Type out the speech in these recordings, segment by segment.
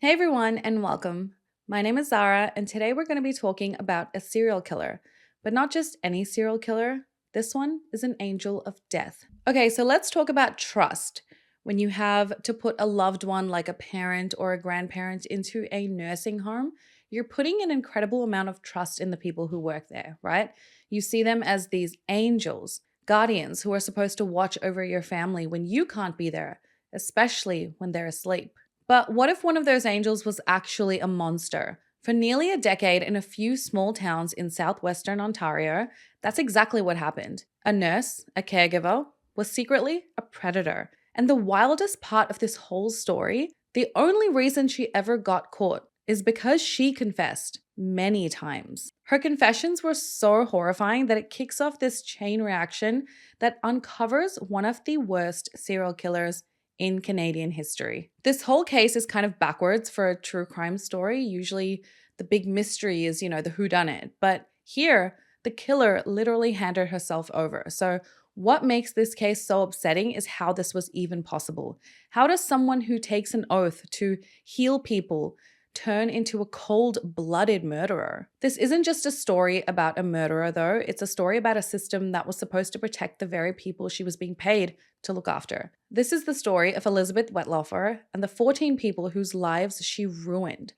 Hey everyone, and welcome. My name is Zara, and today we're going to be talking about a serial killer, but not just any serial killer. This one is an angel of death. Okay, so let's talk about trust. When you have to put a loved one like a parent or a grandparent into a nursing home, you're putting an incredible amount of trust in the people who work there, right? You see them as these angels, guardians who are supposed to watch over your family when you can't be there, especially when they're asleep. But what if one of those angels was actually a monster? For nearly a decade in a few small towns in southwestern Ontario, that's exactly what happened. A nurse, a caregiver, was secretly a predator. And the wildest part of this whole story, the only reason she ever got caught is because she confessed many times. Her confessions were so horrifying that it kicks off this chain reaction that uncovers one of the worst serial killers in Canadian history. This whole case is kind of backwards for a true crime story. Usually the big mystery is, the whodunit. But here, the killer literally handed herself over. So what makes this case so upsetting is how this was even possible. How does someone who takes an oath to heal people turn into a cold-blooded murderer? This isn't just a story about a murderer, though. It's a story about a system that was supposed to protect the very people she was being paid to look after. This is the story of Elizabeth Wettlaufer and the 14 people whose lives she ruined.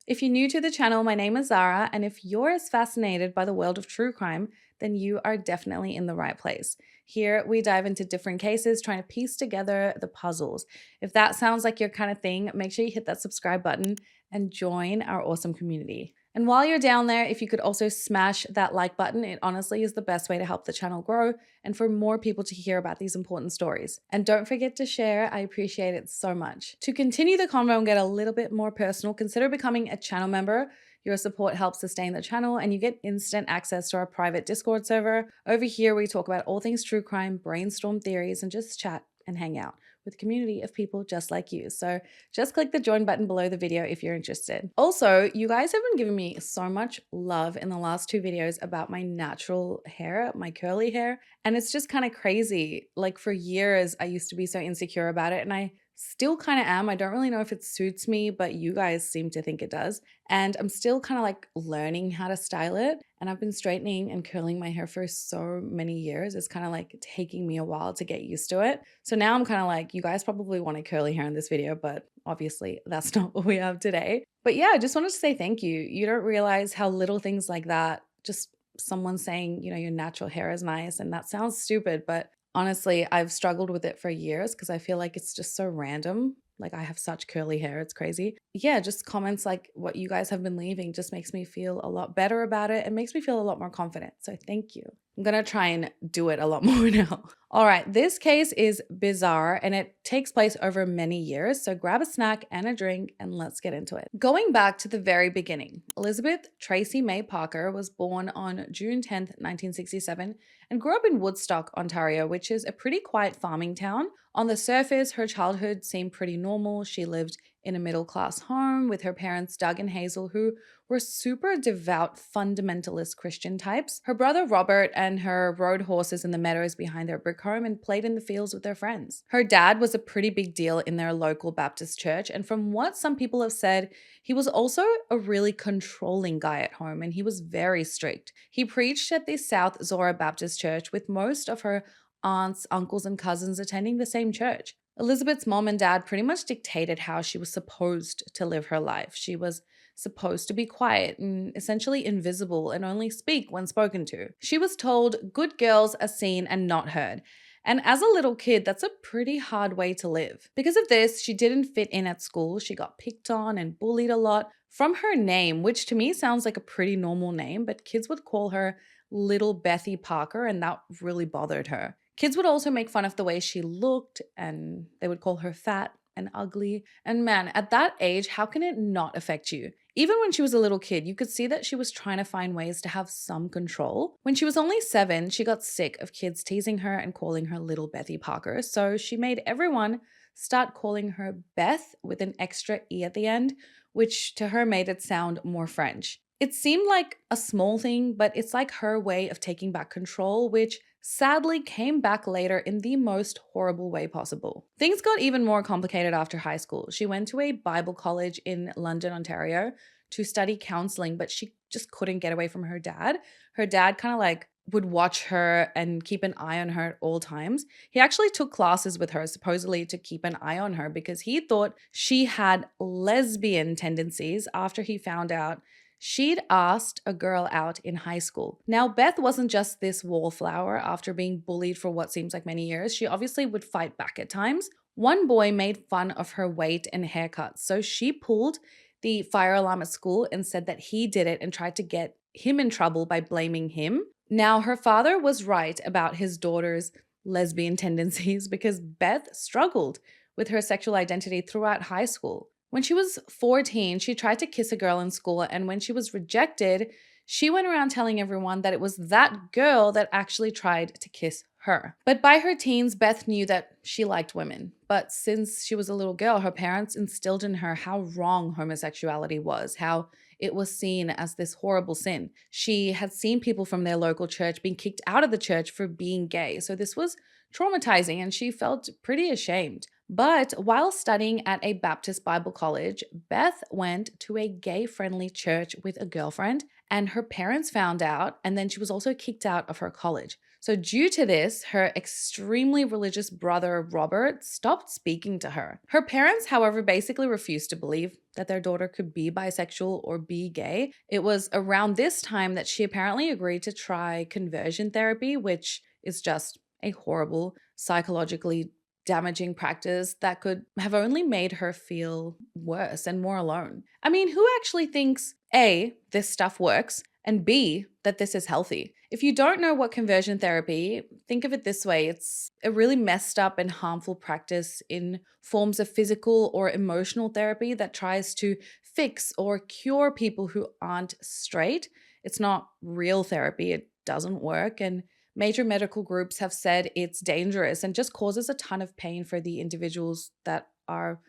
If you're new to the channel, my name is Zara, and if you're as fascinated by the world of true crime, then you are definitely in the right place. Here, we dive into different cases, trying to piece together the puzzles. If that sounds like your kind of thing, make sure you hit that subscribe button and join our awesome community. And while you're down there, if you could also smash that like button, it honestly is the best way to help the channel grow and for more people to hear about these important stories. And don't forget to share, I appreciate it so much. To continue the convo and get a little bit more personal, consider becoming a channel member. Your support helps sustain the channel and you get instant access to our private Discord server. Over here, we talk about all things true crime, brainstorm theories, and just chat and hang out with a community of people just like you. So just click the join button below the video if you're interested. Also, you guys have been giving me so much love in the last two videos about my natural hair, my curly hair. And it's just kind of crazy. Like for years, I used to be so insecure about it and I still kind of am. I don't really know if it suits me, but you guys seem to think it does. And I'm still kind of like learning how to style it. And I've been straightening and curling my hair for so many years. It's kind of like taking me a while to get used to it. So now I'm kind of like, you guys probably wanted curly hair in this video, but obviously that's not what we have today. But yeah, I just wanted to say thank you. You don't realize how little things like that, just someone saying, your natural hair is nice. And that sounds stupid, but honestly, I've struggled with it for years because I feel like it's just so random. Like I have such curly hair, it's crazy. Yeah, just comments like what you guys have been leaving just makes me feel a lot better about it. It makes me feel a lot more confident. So thank you. I'm gonna try and do it a lot more now. All right, this case is bizarre and it takes place over many years. So grab a snack and a drink and let's get into it. Going back to the very beginning, Elizabeth Tracy May Parker was born on June 10th, 1967 and grew up in Woodstock, Ontario, which is a pretty quiet farming town. On the surface, her childhood seemed pretty normal. She lived in a middle-class home with her parents, Doug and Hazel, who were super devout, fundamentalist Christian types. Her brother Robert and her rode horses in the meadows behind their brick home and played in the fields with their friends. Her dad was a pretty big deal in their local Baptist church, and from what some people have said, he was also a really controlling guy at home, and he was very strict. He preached at the South Zora Baptist Church, with most of her aunts, uncles, and cousins attending the same church. Elizabeth's mom and dad pretty much dictated how she was supposed to live her life. She was supposed to be quiet and essentially invisible and only speak when spoken to. She was told good girls are seen and not heard. And as a little kid, that's a pretty hard way to live. Because of this, she didn't fit in at school. She got picked on and bullied a lot. From her name, which to me sounds like a pretty normal name, but kids would call her Little Bethy Parker, and that really bothered her. Kids would also make fun of the way she looked, and they would call her fat and ugly. And man, at that age, how can it not affect you? Even when she was a little kid, you could see that she was trying to find ways to have some control. When she was only 7, she got sick of kids teasing her and calling her Little Bethy Parker, so she made everyone start calling her Beth with an extra E at the end, which to her made it sound more French. It seemed like a small thing, but it's like her way of taking back control, which sadly came back later in the most horrible way possible. Things got even more complicated after high school. She went to a Bible college in London, Ontario to study counseling, but she just couldn't get away from her dad. Her dad kind of like would watch her and keep an eye on her at all times. He actually took classes with her, supposedly to keep an eye on her, because he thought she had lesbian tendencies after he found out she'd asked a girl out in high school. Now, Beth wasn't just this wallflower after being bullied for what seems like many years. She obviously would fight back at times. One boy made fun of her weight and haircuts, so she pulled the fire alarm at school and said that he did it and tried to get him in trouble by blaming him. Now, her father was right about his daughter's lesbian tendencies because Beth struggled with her sexual identity throughout high school. When she was 14, she tried to kiss a girl in school, and when she was rejected, she went around telling everyone that it was that girl that actually tried to kiss her. But by her teens, Beth knew that she liked women. But since she was a little girl, her parents instilled in her how wrong homosexuality was, how it was seen as this horrible sin. She had seen people from their local church being kicked out of the church for being gay. So this was traumatizing, and she felt pretty ashamed. But while studying at a Baptist Bible college, Beth went to a gay-friendly church with a girlfriend, and her parents found out, and then she was also kicked out of her college. So due to this, her extremely religious brother, Robert, stopped speaking to her. Her parents, however, basically refused to believe that their daughter could be bisexual or be gay. It was around this time that she apparently agreed to try conversion therapy, which is just a horrible, psychologically damaging practice that could have only made her feel worse and more alone. I mean, who actually thinks A, this stuff works, and B, that this is healthy? If you don't know what conversion therapy, think of it this way. It's a really messed up and harmful practice in forms of physical or emotional therapy that tries to fix or cure people who aren't straight. It's not real therapy. It doesn't work, and major medical groups have said it's dangerous and just causes a ton of pain for the individuals that are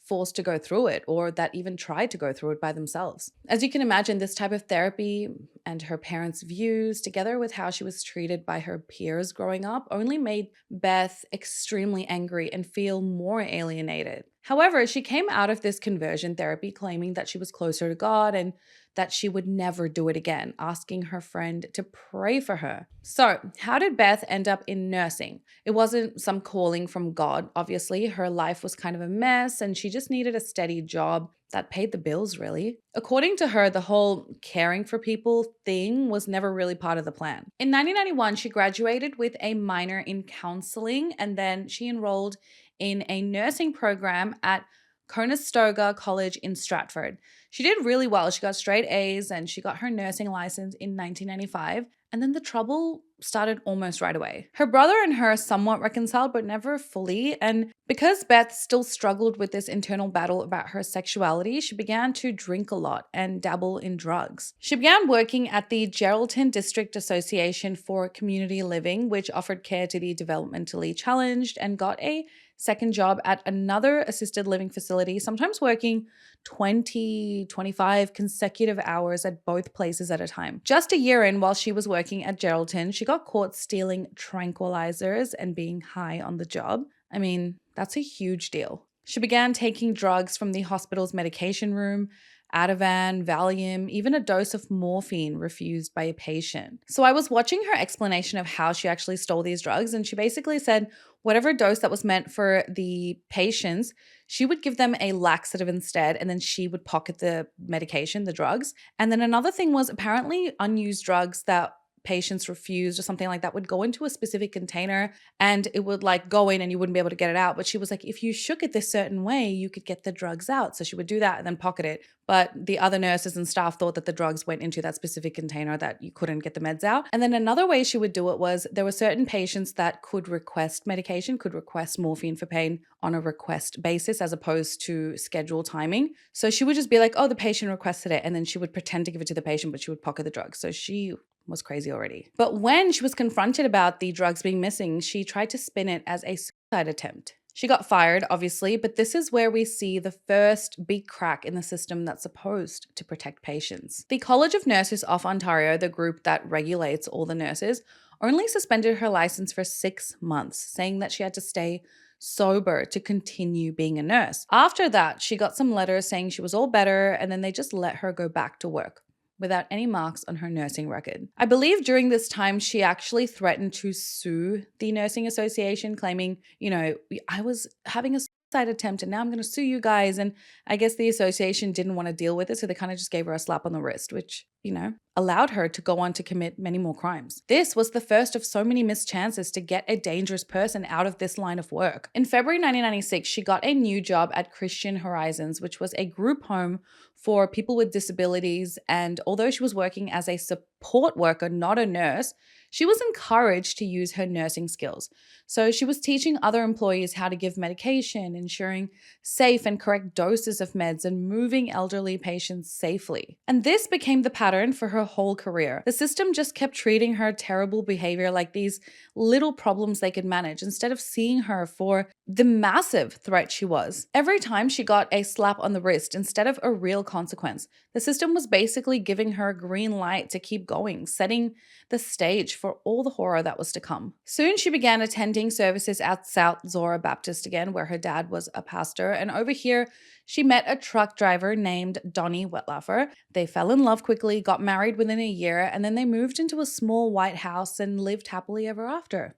forced to go through it or that even try to go through it by themselves. As you can imagine, this type of therapy and her parents' views, together with how she was treated by her peers growing up, only made Beth extremely angry and feel more alienated. However, she came out of this conversion therapy claiming that she was closer to God and that she would never do it again, asking her friend to pray for her. So, how did Beth end up in nursing? It wasn't some calling from God, obviously. Her life was kind of a mess and she just needed a steady job that paid the bills, really. According to her, the whole caring for people thing was never really part of the plan. In 1991, she graduated with a minor in counseling, and then she enrolled in a nursing program at Conestoga College in Stratford. She did really well. She got straight A's and she got her nursing license in 1995. And then the trouble started almost right away. Her brother and her somewhat reconciled, but never fully. And because Beth still struggled with this internal battle about her sexuality, she began to drink a lot and dabble in drugs. She began working at the Geraldton District Association for Community Living, which offered care to the developmentally challenged, and got a second job at another assisted living facility, sometimes working 20, 25 consecutive hours at both places at a time. Just a year in, while she was working at Geraldton, she got caught stealing tranquilizers and being high on the job. I mean, that's a huge deal. She began taking drugs from the hospital's medication room, Ativan, Valium, even a dose of morphine refused by a patient. So I was watching her explanation of how she actually stole these drugs, and she basically said whatever dose that was meant for the patients, she would give them a laxative instead, and then she would pocket the medication, the drugs. And then another thing was apparently unused drugs that patients refused or something like that would go into a specific container and it would like go in and you wouldn't be able to get it out. But she was like, if you shook it this certain way, you could get the drugs out. So she would do that and then pocket it. But the other nurses and staff thought that the drugs went into that specific container that you couldn't get the meds out. And then another way she would do it was there were certain patients that could request medication, could request morphine for pain on a request basis as opposed to schedule timing. So she would just be like, oh, the patient requested it. And then she would pretend to give it to the patient, but she would pocket the drugs. So she was crazy already. But when she was confronted about the drugs being missing, she tried to spin it as a suicide attempt. She got fired, obviously, but this is where we see the first big crack in the system that's supposed to protect patients. The College of Nurses of Ontario, the group that regulates all the nurses, only suspended her license for 6 months, saying that she had to stay sober to continue being a nurse. After that, she got some letters saying she was all better, and then they just let her go back to work without any marks on her nursing record. I believe during this time, she actually threatened to sue the Nursing Association, claiming, I was having a suicide attempt and now I'm going to sue you guys. And I guess the association didn't want to deal with it, so they kind of just gave her a slap on the wrist, which, allowed her to go on to commit many more crimes. This was the first of so many missed chances to get a dangerous person out of this line of work. In February 1996, she got a new job at Christian Horizons, which was a group home for people with disabilities. And although she was working as a support worker, not a nurse, she was encouraged to use her nursing skills. So she was teaching other employees how to give medication, ensuring safe and correct doses of meds, and moving elderly patients safely. And this became the pattern for her whole career. The system just kept treating her terrible behavior like these little problems they could manage, instead of seeing her for the massive threat she was. Every time she got a slap on the wrist instead of a real consequence, the system was basically giving her a green light to keep going, setting the stage for all the horror that was to come. Soon she began attending services at South Zora Baptist again, where her dad was a pastor, and over here she met a truck driver named Donnie Wettlaufer. They fell in love quickly, got married within a year, and then they moved into a small white house and lived happily ever after.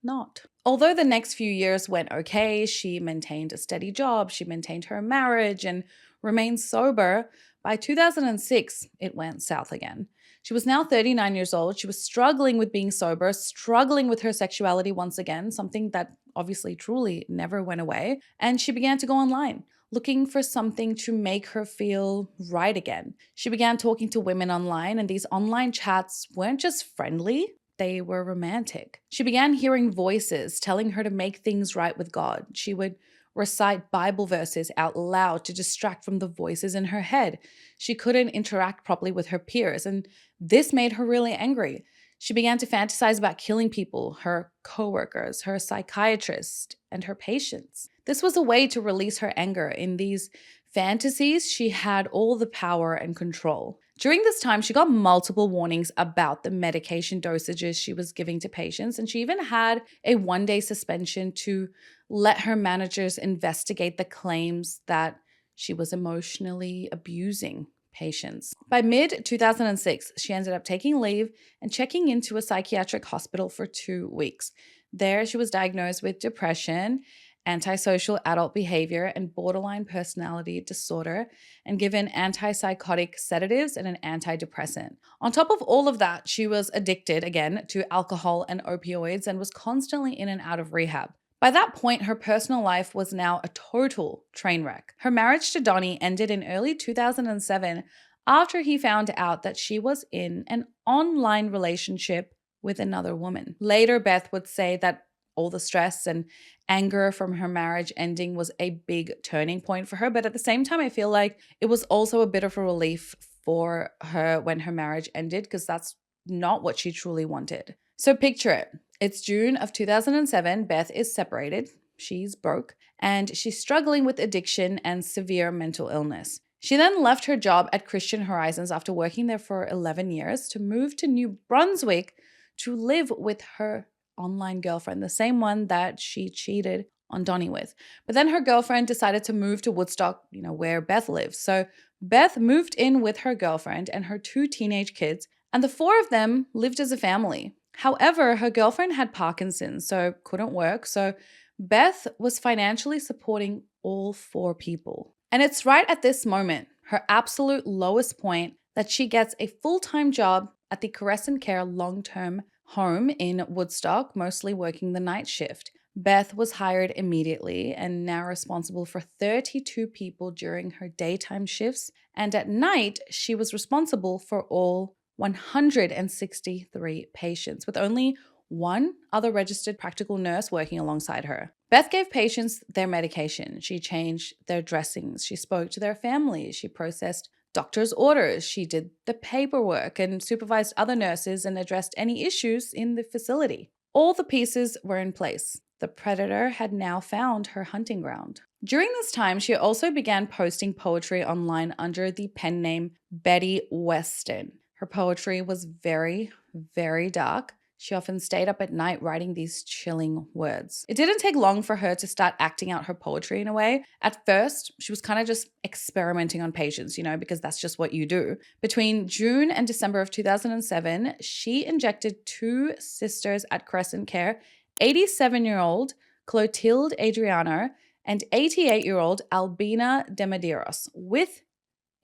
Not. Although the next few years went okay, she maintained a steady job, she maintained her marriage, and remained sober. By 2006, it went south again. She was now 39 years old. She was struggling with being sober, struggling with her sexuality once again, something that obviously truly never went away. And she began to go online, looking for something to make her feel right again. She began talking to women online, and these online chats weren't just friendly, they were romantic. She began hearing voices telling her to make things right with God. She would recite Bible verses out loud to distract from the voices in her head. She couldn't interact properly with her peers, and this made her really angry. She began to fantasize about killing people, her coworkers, her psychiatrist, and her patients. This was a way to release her anger. In these fantasies, she had all the power and control. During this time, she got multiple warnings about the medication dosages she was giving to patients, and she even had a 1-day suspension to let her managers investigate the claims that she was emotionally abusing patients. By mid-2006, she ended up taking leave and checking into a psychiatric hospital for 2 weeks. There, she was diagnosed with depression, antisocial adult behavior, and borderline personality disorder, and given antipsychotic sedatives and an antidepressant. On top of all of that, she was addicted again to alcohol and opioids and was constantly in and out of rehab. By that point, her personal life was now a total train wreck. Her marriage to Donnie ended in early 2007 after he found out that she was in an online relationship with another woman. Later, Beth would say that all the stress and anger from her marriage ending was a big turning point for her. But at the same time, I feel like it was also a bit of a relief for her when her marriage ended, because that's not what she truly wanted. So picture it. It's June of 2007. Beth is separated. She's broke, and she's struggling with addiction and severe mental illness. She then left her job at Christian Horizons after working there for 11 years to move to New Brunswick to live with her online girlfriend, the same one that she cheated on Donnie with. But then her girlfriend decided to move to Woodstock, where Beth lives. So Beth moved in with her girlfriend and her 2 teenage kids, and the 4 of them lived as a family. However, her girlfriend had Parkinson's, so couldn't work. So Beth was financially supporting all 4 people. And it's right at this moment, her absolute lowest point, that she gets a full-time job at the Caress and Care long-term home in Woodstock, mostly working the night shift. Beth was hired immediately and now responsible for 32 people during her daytime shifts, and at night, she was responsible for all 163 patients, with only 1 other registered practical nurse working alongside her. Beth gave patients their medication. She changed their dressings. She spoke to their families. She processed doctor's orders. She did the paperwork and supervised other nurses and addressed any issues in the facility. All the pieces were in place. The predator had now found her hunting ground. During this time, she also began posting poetry online under the pen name Betty Weston. Her poetry was very, very dark. She often stayed up at night writing these chilling words. It didn't take long for her to start acting out her poetry in a way. At first, she was kind of just experimenting on patients, because that's just what you do. Between June and December of 2007, she injected two sisters at Crescent Care, 87-year-old Clotilde Adriano and 88-year-old Albina de Medeiros, with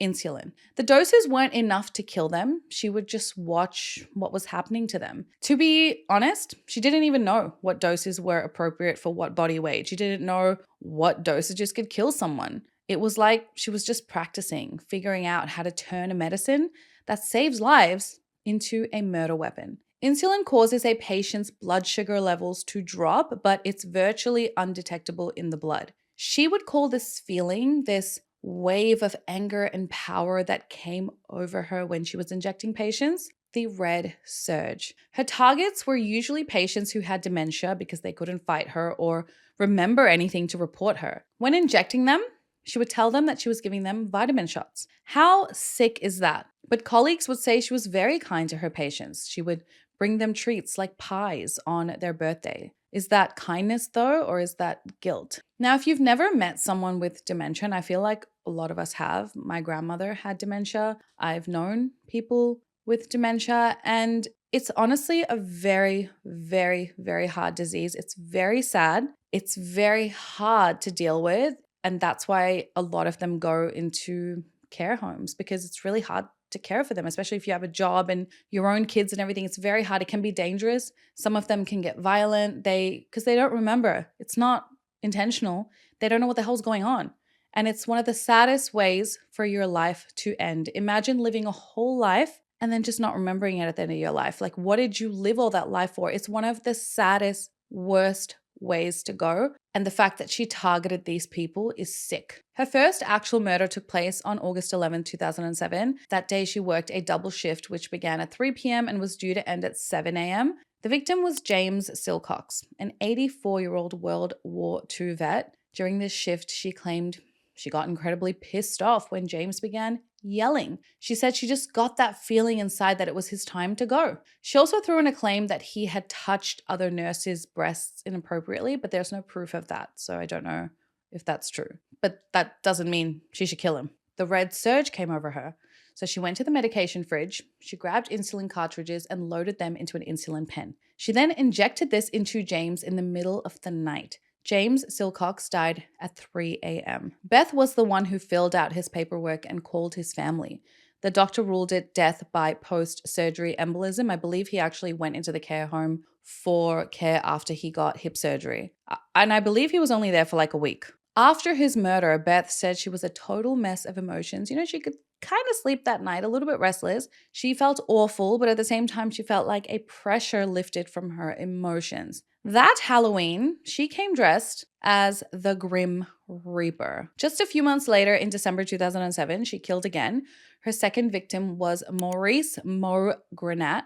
insulin. The doses weren't enough to kill them. She would just watch what was happening to them. To be honest, she didn't even know what doses were appropriate for what body weight. She didn't know what dosages could kill someone. It was like she was just practicing, figuring out how to turn a medicine that saves lives into a murder weapon. Insulin causes a patient's blood sugar levels to drop, but it's virtually undetectable in the blood. She would call this feeling, this wave of anger and power that came over her when she was injecting patients, the red surge. Her targets were usually patients who had dementia because they couldn't fight her or remember anything to report her. When injecting them, she would tell them that she was giving them vitamin shots. How sick is that? But colleagues would say she was very kind to her patients. She would bring them treats like pies on their birthday. Is that kindness though, or is that guilt? Now, if you've never met someone with dementia, and I feel like a lot of us have, my grandmother had dementia. I've known people with dementia, and it's honestly a very, very, very hard disease. It's very sad. It's very hard to deal with. And that's why a lot of them go into care homes, because it's really hard to care for them, especially if you have a job and your own kids and everything. It's very hard. It can be dangerous. Some of them can get violent because they don't remember. It's not intentional. They don't know what the hell's going on. And it's one of the saddest ways for your life to end. Imagine living a whole life and then just not remembering it at the end of your life. Like, what did you live all that life for? It's one of the saddest, worst ways to go. And the fact that she targeted these people is sick. Her first actual murder took place on August 11, 2007. That day she worked a double shift, which began at 3 p.m. and was due to end at 7 a.m. The victim was James Silcox, an 84-year-old World War II vet. During this shift, she claimed she got incredibly pissed off when James began yelling. She said she just got that feeling inside that it was his time to go. She also threw in a claim that he had touched other nurses' breasts inappropriately, but there's no proof of that, so I don't know if that's true. But that doesn't mean she should kill him. The red surge came over her, so she went to the medication fridge, she grabbed insulin cartridges and loaded them into an insulin pen. She then injected this into James in the middle of the night. James Silcox died at 3 a.m. Beth was the one who filled out his paperwork and called his family. The doctor ruled it death by post-surgery embolism. I believe he actually went into the care home for care after he got hip surgery. And I believe he was only there for like a week. After his murder, Beth said she was a total mess of emotions. She could kind of sleep that night, a little bit restless. She felt awful, but at the same time, she felt like a pressure lifted from her emotions. That Halloween, she came dressed as the Grim Reaper. Just a few months later, in December 2007, she killed again. Her second victim was Maurice Grenat,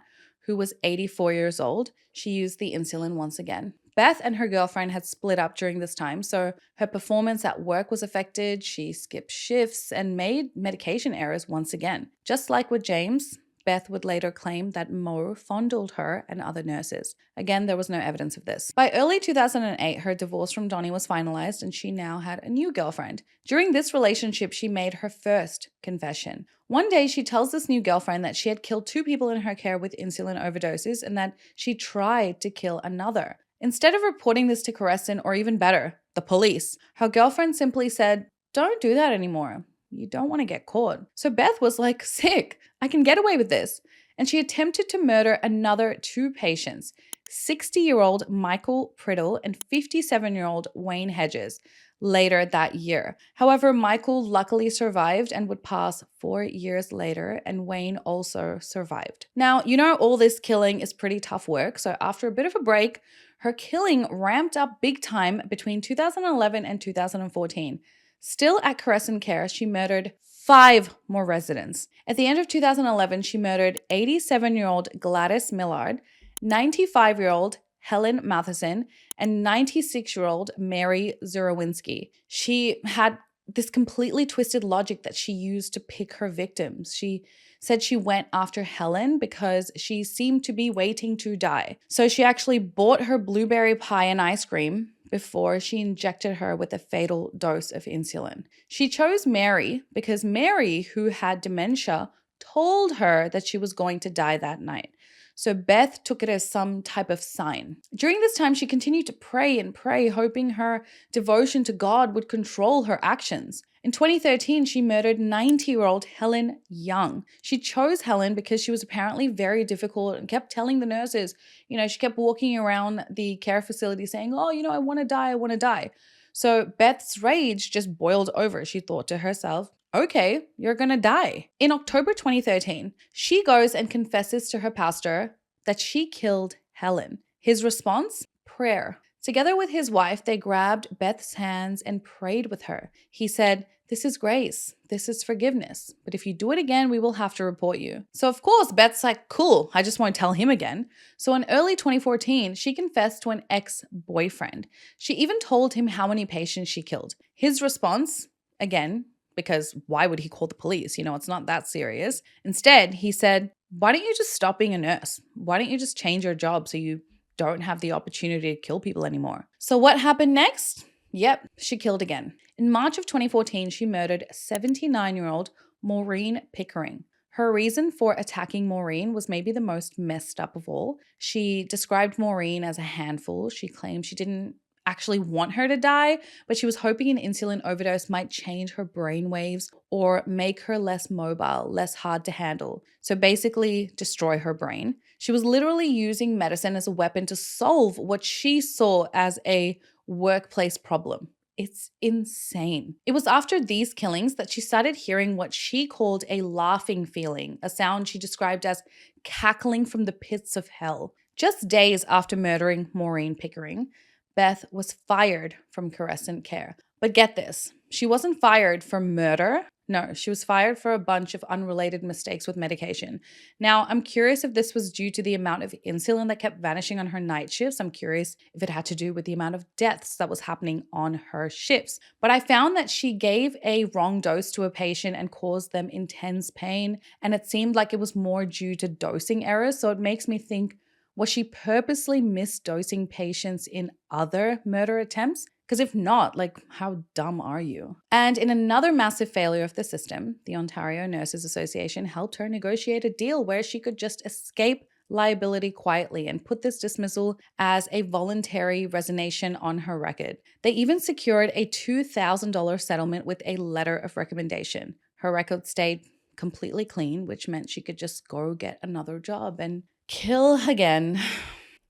who was 84 years old. She used the insulin once again. Beth and her girlfriend had split up during this time, so her performance at work was affected. She skipped shifts and made medication errors once again. Just like with James, Beth would later claim that Mo fondled her and other nurses. Again, there was no evidence of this. By early 2008, her divorce from Donnie was finalized and she now had a new girlfriend. During this relationship, she made her first confession. One day, she tells this new girlfriend that she had killed 2 people in her care with insulin overdoses and that she tried to kill another. Instead of reporting this to Crescent, or even better, the police, her girlfriend simply said, "Don't do that anymore. You don't want to get caught." So Beth was like, sick, I can get away with this. And she attempted to murder another 2 patients, 60-year-old Michael Priddle and 57-year-old Wayne Hedges, later that year. However, Michael luckily survived and would pass 4 years later, and Wayne also survived. Now, all this killing is pretty tough work, so after a bit of a break, her killing ramped up big time between 2011 and 2014. Still at Crescent Care, she murdered 5 more residents. At the end of 2011, she murdered 87-year-old Gladys Millard, 95-year-old Helen Matheson, and 96-year-old Mary Zurowinski. She had this completely twisted logic that she used to pick her victims. She said she went after Helen because she seemed to be waiting to die. So she actually bought her blueberry pie and ice cream before she injected her with a fatal dose of insulin. She chose Mary because Mary, who had dementia, told her that she was going to die that night. So Beth took it as some type of sign. During this time, she continued to pray and pray, hoping her devotion to God would control her actions. In 2013, she murdered 90-year-old Helen Young. She chose Helen because she was apparently very difficult and kept telling the nurses, she kept walking around the care facility saying, I want to die, I want to die. So Beth's rage just boiled over. She thought to herself, okay, you're going to die. In October 2013, she goes and confesses to her pastor that she killed Helen. His response? Prayer. Together with his wife, they grabbed Beth's hands and prayed with her. He said, "This is grace. This is forgiveness. But if you do it again, we will have to report you." So of course, Beth's like, cool, I just won't tell him again. So in early 2014, she confessed to an ex-boyfriend. She even told him how many patients she killed. His response, again, because why would he call the police? It's not that serious. Instead, he said, why don't you just stop being a nurse? Why don't you just change your job so you don't have the opportunity to kill people anymore? So what happened next? Yep, she killed again. In March of 2014, she murdered 79-year-old Maureen Pickering. Her reason for attacking Maureen was maybe the most messed up of all. She described Maureen as a handful. She claimed she didn't actually want her to die, but she was hoping an insulin overdose might change her brain waves or make her less mobile, less hard to handle. So basically destroy her brain. She was literally using medicine as a weapon to solve what she saw as a workplace problem. It's insane. It was after these killings that she started hearing what she called a laughing feeling, a sound she described as cackling from the pits of hell. Just days after murdering Maureen Pickering, Beth was fired from Crescent Care. But get this, she wasn't fired for murder. No, she was fired for a bunch of unrelated mistakes with medication. Now, I'm curious if this was due to the amount of insulin that kept vanishing on her night shifts. I'm curious if it had to do with the amount of deaths that was happening on her shifts. But I found that she gave a wrong dose to a patient and caused them intense pain. And it seemed like it was more due to dosing errors. So it makes me think, was she purposely misdosing patients in other murder attempts? Because if not, how dumb are you? And in another massive failure of the system, the Ontario Nurses Association helped her negotiate a deal where she could just escape liability quietly and put this dismissal as a voluntary resignation on her record. They even secured a $2,000 settlement with a letter of recommendation. Her record stayed completely clean, which meant she could just go get another job and kill again.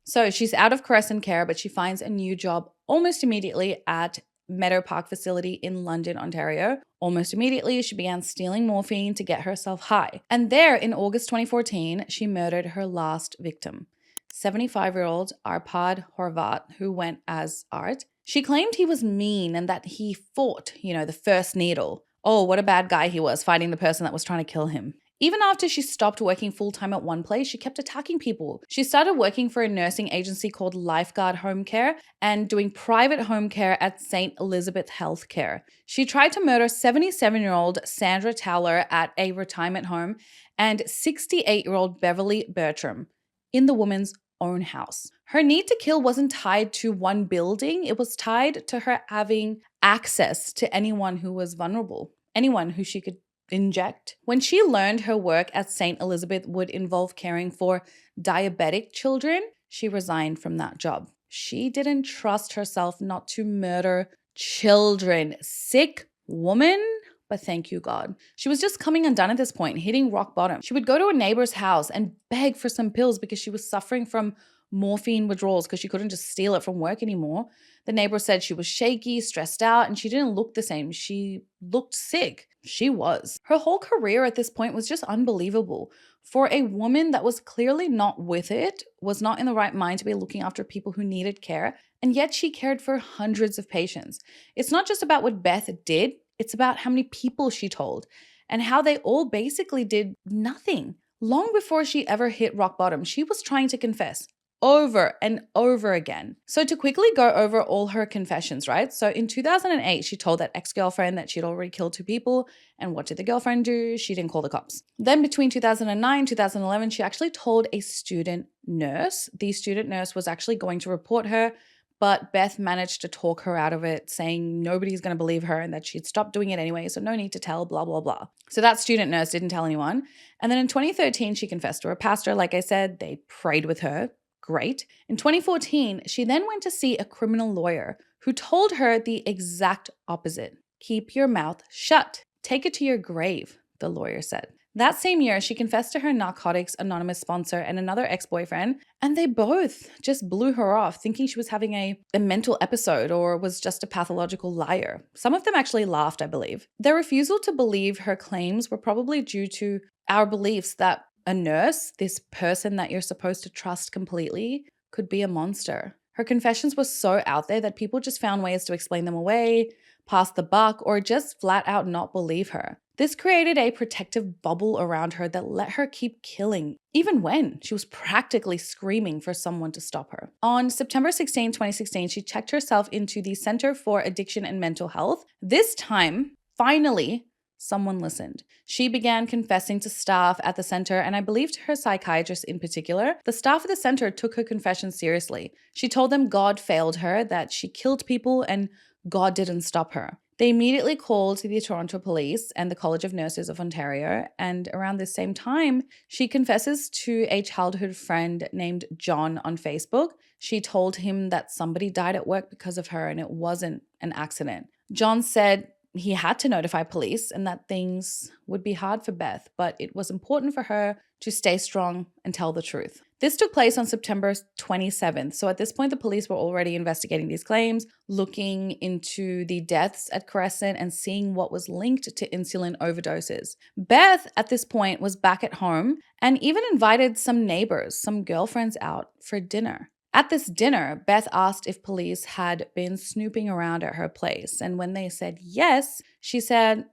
So she's out of Crescent Care, but she finds a new job almost immediately at Meadow Park facility in London, Ontario. Almost immediately, she began stealing morphine to get herself high. And there, in August 2014, she murdered her last victim, 75-year-old Arpad Horvat, who went as Art. She claimed he was mean and that he fought, the first needle. Oh, what a bad guy he was, fighting the person that was trying to kill him. Even after she stopped working full-time at one place, she kept attacking people. She started working for a nursing agency called Lifeguard Home Care and doing private home care at St. Elizabeth Healthcare. She tried to murder 77-year-old Sandra Towler at a retirement home and 68-year-old Beverly Bertram in the woman's own house. Her need to kill wasn't tied to one building. It was tied to her having access to anyone who was vulnerable, anyone who she could inject. When she learned her work at St. Elizabeth would involve caring for diabetic children, she resigned from that job. She didn't trust herself not to murder children. Sick woman, but thank you, God. She was just coming undone at this point, hitting rock bottom. She would go to a neighbor's house and beg for some pills because she was suffering from morphine withdrawals because she couldn't just steal it from work anymore. The neighbor said she was shaky, stressed out, and she didn't look the same. She looked sick. She was. Her whole career at this point was just unbelievable. For a woman that was clearly not with it, was not in the right mind to be looking after people who needed care, and yet she cared for hundreds of patients. It's not just about what Beth did, it's about how many people she told and how they all basically did nothing. Long before she ever hit rock bottom, she was trying to confess. over and over again. So to quickly go over all her confessions, right? So in 2008, she told that ex-girlfriend that she'd already killed 2 people. And what did the girlfriend do? She didn't call the cops. Then between 2009, 2011, she actually told a student nurse. The student nurse was actually going to report her, but Beth managed to talk her out of it, saying nobody's going to believe her and that she'd stopped doing it anyway, so no need to tell, blah, blah, blah. So that student nurse didn't tell anyone. And then in 2013, she confessed to her pastor. Like I said, they prayed with her. Great. In 2014, she then went to see a criminal lawyer who told her the exact opposite. Keep your mouth shut. Take it to your grave, the lawyer said. That same year, she confessed to her Narcotics Anonymous sponsor and another ex-boyfriend, and they both just blew her off, thinking she was having a mental episode or was just a pathological liar. Some of them actually laughed, I believe. Their refusal to believe her claims were probably due to our beliefs that a nurse, this person that you're supposed to trust completely, could be a monster. Her confessions were so out there that people just found ways to explain them away, pass the buck, or just flat out not believe her. This created a protective bubble around her that let her keep killing, even when she was practically screaming for someone to stop her. On September 16, 2016, she checked herself into the Center for Addiction and Mental Health. This time, finally, someone listened. She began confessing to staff at the center, and I believe to her psychiatrist in particular. The staff at the center took her confession seriously. She told them God failed her, that she killed people, and God didn't stop her. They immediately called the Toronto Police and the College of Nurses of Ontario, and around the same time, she confesses to a childhood friend named John on Facebook. She told him that somebody died at work because of her and it wasn't an accident. John said he had to notify police and that things would be hard for Beth, but it was important for her to stay strong and tell the truth. This took place on September 27th. So at this point, the police were already investigating these claims, looking into the deaths at Crescent and seeing what was linked to insulin overdoses. Beth, at this point, was back at home and even invited some neighbors, some girlfriends out for dinner. At this dinner, Beth asked if police had been snooping around at her place. And when they said yes, she said,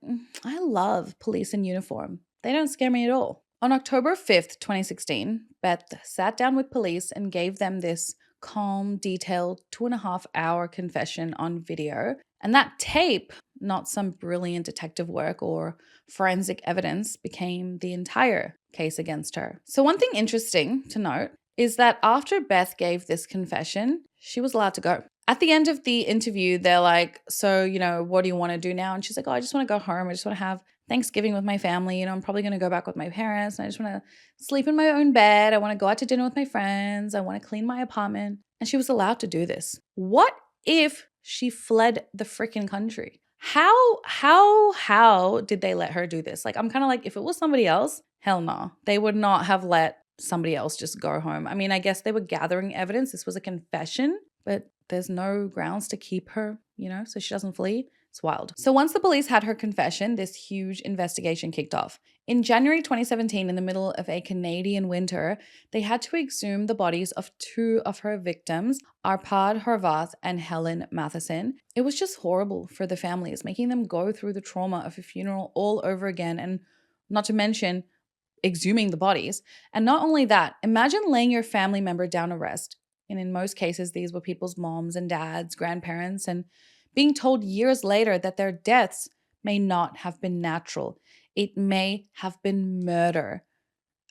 I love police in uniform. They don't scare me at all. On October 5th, 2016, Beth sat down with police and gave them this calm, detailed 2.5-hour confession on video. And that tape, not some brilliant detective work or forensic evidence, became the entire case against her. So one thing interesting to note is that after Beth gave this confession, she was allowed to go. At the end of the interview, they're like, so, what do you want to do now? And she's like, I just want to go home. I just want to have Thanksgiving with my family. I'm probably going to go back with my parents. And I just want to sleep in my own bed. I want to go out to dinner with my friends. I want to clean my apartment. And she was allowed to do this. What if she fled the freaking country? How did they let her do this? Like, I'm kind of like, if it was somebody else, hell no. They would not have let somebody else just go home. I mean, I guess they were gathering evidence. This was a confession, but there's no grounds to keep her, so she doesn't flee. It's wild. So once the police had her confession, this huge investigation kicked off. In January 2017, in the middle of a Canadian winter, they had to exhume the bodies of 2 of her victims, Arpad Horvath and Helen Matheson. It was just horrible for the families, making them go through the trauma of a funeral all over again, and not to mention exhuming the bodies. And not only that, imagine laying your family member down to rest. And in most cases, these were people's moms and dads, grandparents, and being told years later that their deaths may not have been natural. It may have been murder.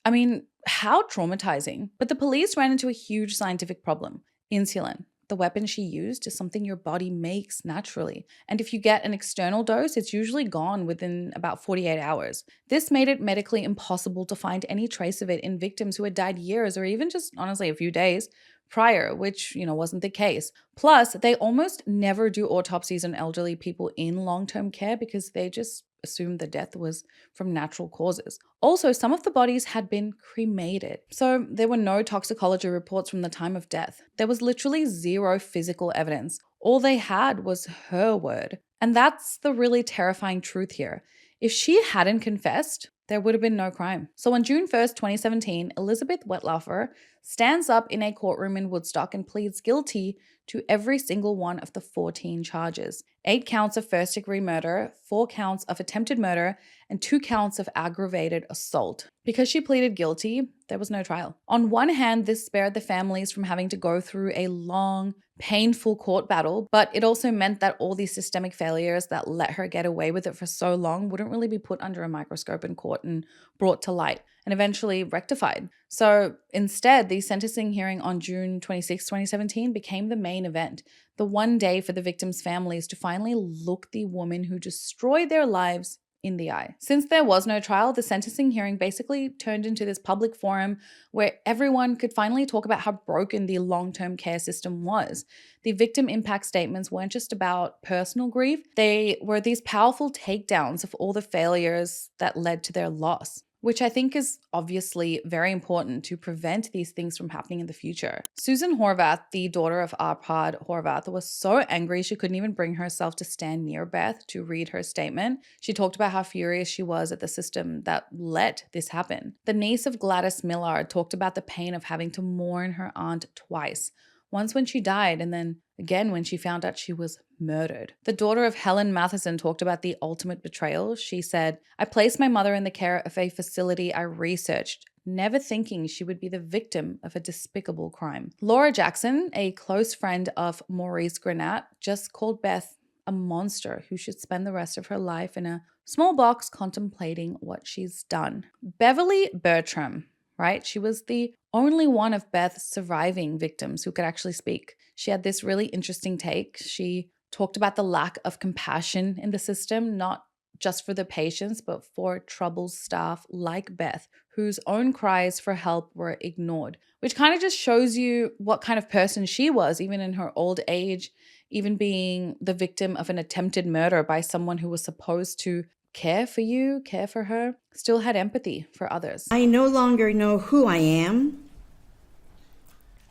I mean, how traumatizing. But the police ran into a huge scientific problem. Insulin, the weapon she used, is something your body makes naturally. And if you get an external dose, it's usually gone within about 48 hours. This made it medically impossible to find any trace of it in victims who had died years or even just, honestly, a few days prior, which, wasn't the case. Plus, they almost never do autopsies on elderly people in long-term care because they just assumed the death was from natural causes. Also, some of the bodies had been cremated, so there were no toxicology reports from the time of death. There was literally zero physical evidence. All they had was her word. And that's the really terrifying truth here. If she hadn't confessed, there would have been no crime. So on June 1st, 2017, Elizabeth Wettlaufer stands up in a courtroom in Woodstock and pleads guilty to every single one of the 14 charges. 8 counts of first-degree murder, 4 counts of attempted murder, and 2 counts of aggravated assault. Because she pleaded guilty, there was no trial. On one hand, this spared the families from having to go through a long, painful court battle, but it also meant that all these systemic failures that let her get away with it for so long wouldn't really be put under a microscope in court and brought to light and eventually rectified. So instead, the sentencing hearing on June 26, 2017 became the main event, the one day for the victims' families to finally look the woman who destroyed their lives in the eye. Since there was no trial, the sentencing hearing basically turned into this public forum where everyone could finally talk about how broken the long-term care system was. The victim impact statements weren't just about personal grief, they were these powerful takedowns of all the failures that led to their loss, which I think is obviously very important to prevent these things from happening in the future. Susan Horvath, the daughter of Arpad Horvath, was so angry she couldn't even bring herself to stand near Beth to read her statement. She talked about how furious she was at the system that let this happen. The niece of Gladys Millard talked about the pain of having to mourn her aunt twice. Once when she died, and then again when she found out she was murdered. The daughter of Helen Matheson talked about the ultimate betrayal. She said, "I placed my mother in the care of a facility I researched, never thinking she would be the victim of a despicable crime." Laura Jackson, a close friend of Maurice Granat, just called Beth a monster who should spend the rest of her life in a small box contemplating what she's done. Beverly Bertram, right? She was the only one of Beth's surviving victims who could actually speak. She had this really interesting take. She talked about the lack of compassion in the system, not just for the patients, but for troubled staff like Beth, whose own cries for help were ignored, which kind of just shows you what kind of person she was, even in her old age, even being the victim of an attempted murder by someone who was supposed to care for you, care for her, still had empathy for others. I no longer know who I am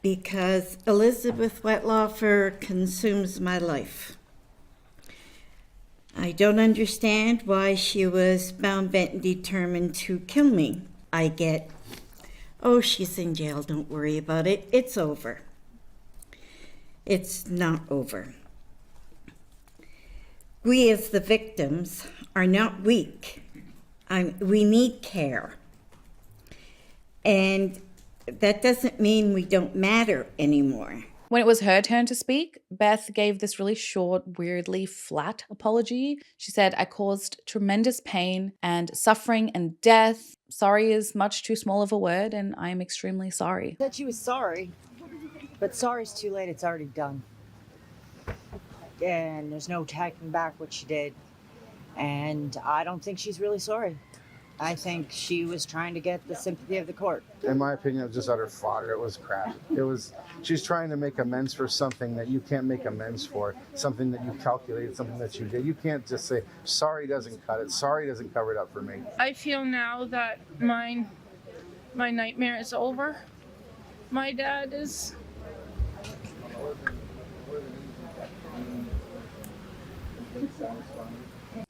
because Elizabeth Wettlaufer consumes my life. I don't understand why she was bound, bent, and determined to kill me. I get, "Oh, she's in jail, don't worry about it, it's over." It's not over. We as the victims are not weak. We need care. And that doesn't mean we don't matter anymore. When it was her turn to speak, Beth gave this really short, weirdly flat apology. She said, "I caused tremendous pain and suffering and death. Sorry is much too small of a word, and I am extremely sorry." Said she was sorry, but sorry's too late. It's already done. And there's no taking back what she did. And I don't think she's really sorry. I think she was trying to get the sympathy of the court. In my opinion, it was just utter fodder. It was crap. She's trying to make amends for something that you can't make amends for, something that you calculated, something that you did. You can't just say, sorry doesn't cut it. Sorry doesn't cover it up for me. I feel now that my nightmare is over. My dad is...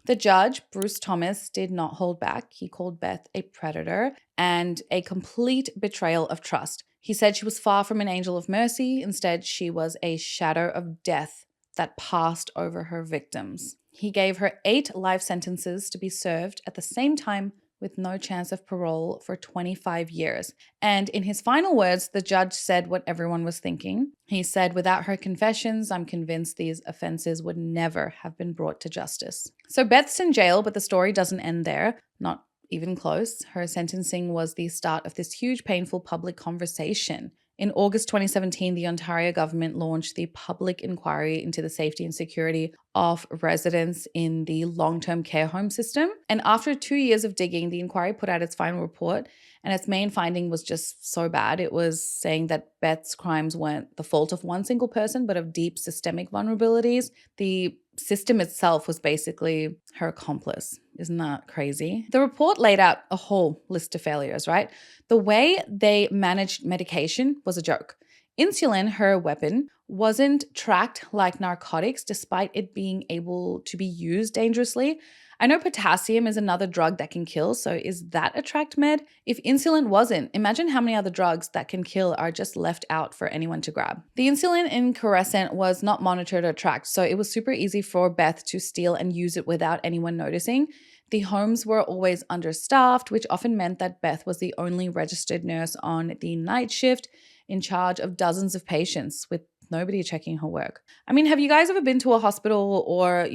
The judge, Bruce Thomas, did not hold back. He called Beth a predator and a complete betrayal of trust. He said she was far from an angel of mercy. Instead, she was a shadow of death that passed over her victims. He gave her 8 life sentences to be served at the same time with no chance of parole for 25 years. And in his final words, the judge said what everyone was thinking. He said, "Without her confessions, I'm convinced these offenses would never have been brought to justice." So Beth's in jail, but the story doesn't end there. Not even close. Her sentencing was the start of this huge, painful public conversation. In August 2017, the Ontario government launched the public inquiry into the safety and security of residents in the long-term care home system. And after 2 years of digging, the inquiry put out its final report, and its main finding was just so bad. It was saying that Beth's crimes weren't the fault of one single person, but of deep systemic vulnerabilities. The system itself was basically her accomplice. Isn't that crazy? The report laid out a whole list of failures, right? The way they managed medication was a joke. Insulin, her weapon, wasn't tracked like narcotics despite it being able to be used dangerously. I know potassium is another drug that can kill, so is that a tracked med? If insulin wasn't, imagine how many other drugs that can kill are just left out for anyone to grab. The insulin in Crescent was not monitored or tracked, so it was super easy for Beth to steal and use it without anyone noticing. The homes were always understaffed, which often meant that Beth was the only registered nurse on the night shift in charge of dozens of patients with nobody checking her work. I mean, have you guys ever been to a hospital or,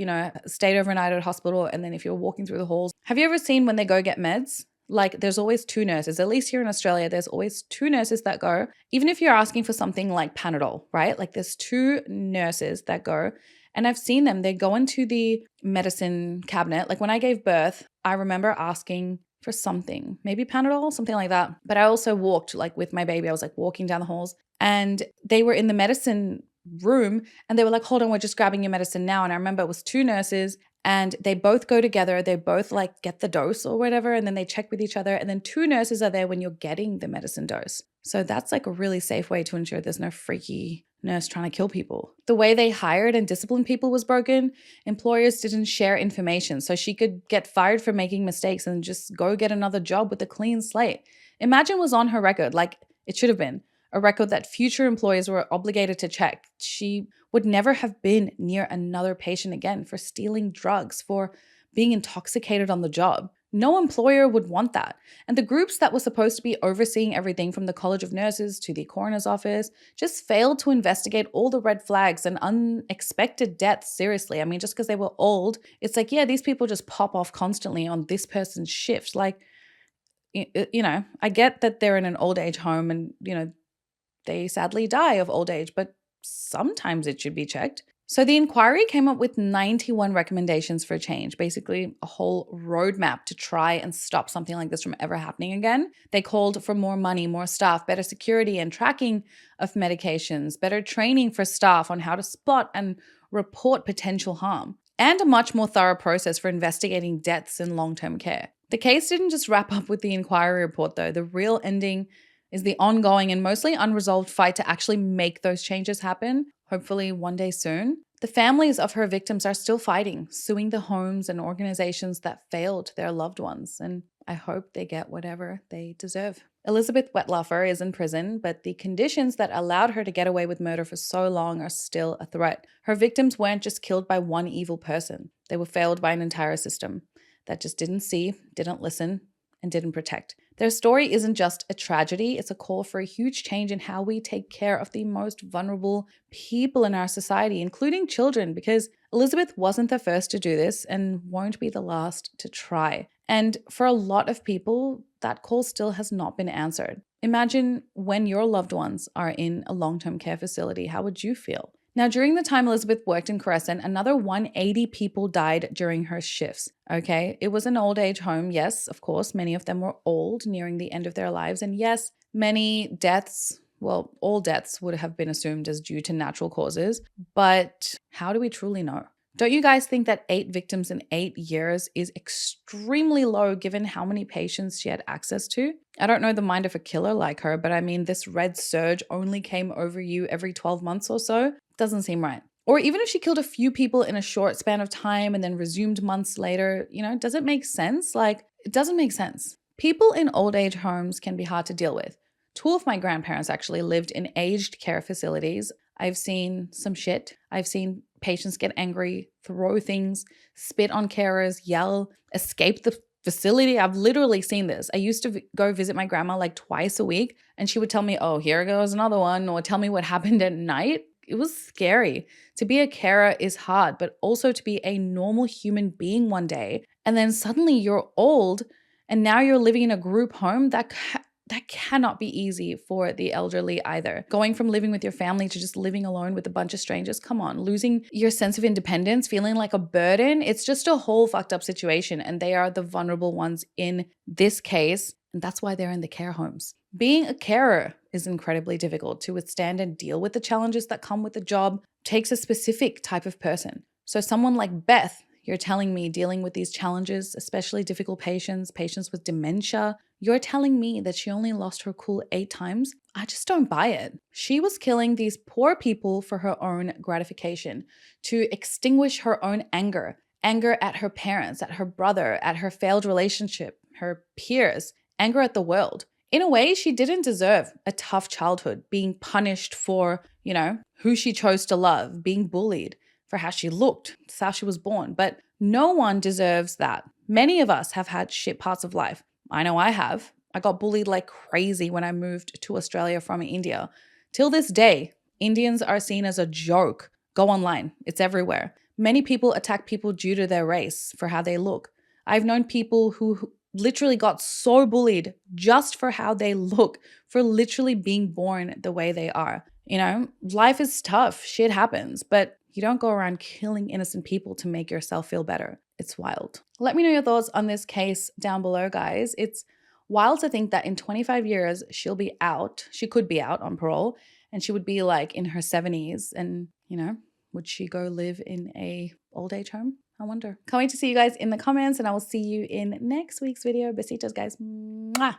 stayed overnight at a hospital, and then if you're walking through the halls, have you ever seen when they go get meds? Like, there's always two nurses. At least here in Australia, there's always two nurses that go. Even if you're asking for something like Panadol, right? Like, there's two nurses that go. And I've seen them. They go into the medicine cabinet. Like, when I gave birth, I remember asking for something, maybe Panadol, something like that. But I also walked, like, with my baby. I was, like, walking down the halls. And they were in the medicine room and they were like, hold on, we're just grabbing your medicine now. And I remember it was two nurses and they both go together. They both like get the dose or whatever. And then they check with each other. And then two nurses are there when you're getting the medicine dose. So that's like a really safe way to ensure there's no freaky nurse trying to kill people. The way they hired and disciplined people was broken. Employers didn't share information. So she could get fired for making mistakes and just go get another job with a clean slate. Imagine was on her record, like it should have been. A record that future employers were obligated to check. She would never have been near another patient again for stealing drugs, for being intoxicated on the job. No employer would want that. And the groups that were supposed to be overseeing everything from the College of Nurses to the coroner's office just failed to investigate all the red flags and unexpected deaths seriously. I mean, just because they were old, it's like, yeah, these people just pop off constantly on this person's shift. Like, I get that they're in an old age home and, they sadly die of old age, but sometimes it should be checked. So the inquiry came up with 91 recommendations for change, basically a whole roadmap to try and stop something like this from ever happening again. They called for more money, more staff, better security and tracking of medications, better training for staff on how to spot and report potential harm, and a much more thorough process for investigating deaths in long-term care. The case didn't just wrap up with the inquiry report, though. The real ending is the ongoing and mostly unresolved fight to actually make those changes happen, hopefully one day soon. The families of her victims are still fighting, suing the homes and organizations that failed their loved ones, and I hope they get whatever they deserve. Elizabeth Wettlaufer is in prison, but the conditions that allowed her to get away with murder for so long are still a threat. Her victims weren't just killed by one evil person. They were failed by an entire system that just didn't see, didn't listen, and didn't protect. Their story isn't just a tragedy, it's a call for a huge change in how we take care of the most vulnerable people in our society, including children, because Elizabeth wasn't the first to do this and won't be the last to try. And for a lot of people, that call still has not been answered. Imagine when your loved ones are in a long-term care facility, how would you feel? Now, during the time Elizabeth worked in Crescent, another 180 people died during her shifts, okay? It was an old age home, yes, of course. Many of them were old, nearing the end of their lives. And yes, many deaths, well, all deaths would have been assumed as due to natural causes. But how do we truly know? Don't you guys think that 8 victims in 8 years is extremely low given how many patients she had access to? I don't know the mind of a killer like her, but I mean, this red surge only came over you every 12 months or so. Doesn't seem right. Or even if she killed a few people in a short span of time and then resumed months later, does it make sense? Like, it doesn't make sense. People in old age homes can be hard to deal with. 2 of my grandparents actually lived in aged care facilities. I've seen some shit. I've seen patients get angry, throw things, spit on carers, yell, escape the facility. I've literally seen this. I used to go visit my grandma like twice a week, and she would tell me, oh, here goes another one, or tell me what happened at night. It was scary. To be a carer is hard, but also to be a normal human being one day, and then suddenly you're old, and now you're living in a group home, that cannot be easy for the elderly either. Going from living with your family to just living alone with a bunch of strangers, come on, losing your sense of independence, feeling like a burden, it's just a whole fucked up situation, and they are the vulnerable ones in this case, and that's why they're in the care homes. Being a carer is incredibly difficult. To withstand and deal with the challenges that come with the job takes a specific type of person. So someone like Beth, you're telling me, dealing with these challenges, especially difficult patients with dementia, you're telling me that she only lost her cool 8 times? I just don't buy it. She was killing these poor people for her own gratification, to extinguish her own anger. Anger at her parents, at her brother, at her failed relationship, her peers, anger at the world. In a way, she didn't deserve a tough childhood, being punished for, who she chose to love, being bullied for how she looked, it's how she was born. But no one deserves that. Many of us have had shit parts of life. I know I have. I got bullied like crazy when I moved to Australia from India. Till this day, Indians are seen as a joke. Go online, it's everywhere. Many people attack people due to their race, for how they look. I've known people who literally got so bullied just for how they look, for literally being born the way they are. Life is tough, shit happens, but you don't go around killing innocent people to make yourself feel better. It's wild. Let me know your thoughts on this case down below, guys. It's wild to think that in 25 years, she could be out on parole, and she would be like in her 70s, and, would she go live in a old age home? I wonder. Can't wait to see you guys in the comments, and I will see you in next week's video. Besitos, guys. Mwah.